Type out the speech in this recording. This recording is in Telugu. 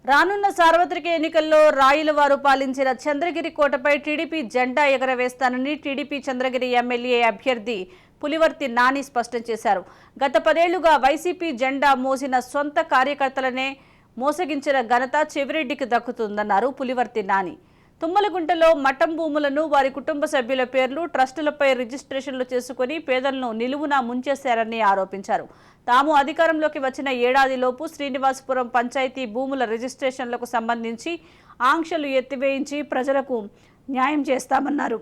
రానున్న సార్వత్రిక ఎన్నికల్లో రాయులవారు పాలించిన చంద్రగిరి కోటపై టీడీపీ జెండా ఎగరవేస్తానని టీడీపీ చంద్రగిరి ఎమ్మెల్యే అభ్యర్థి పులివర్తి నాని స్పష్టం చేశారు. గత 10 ఏళ్లుగా వైసీపీ జెండా మోసిన సొంత కార్యకర్తలనే మోసగించిన ఘనత చెవిరెడ్డికి దక్కుతుందన్నారు పులివర్తి నాని. తుమ్మలగుంటలో మఠం భూములను వారి కుటుంబ సభ్యుల పేర్లు ట్రస్టులపై రిజిస్ట్రేషన్లు చేసుకుని పేదలను నిలువునా ముంచేశారని ఆరోపించారు. తాము అధికారంలోకి వచ్చిన ఏడాదిలోపు శ్రీనివాసపురం పంచాయతీ భూముల రిజిస్ట్రేషన్లకు సంబంధించి ఆంక్షలు ఎత్తివేయించి ప్రజలకు న్యాయం చేస్తామన్నారు.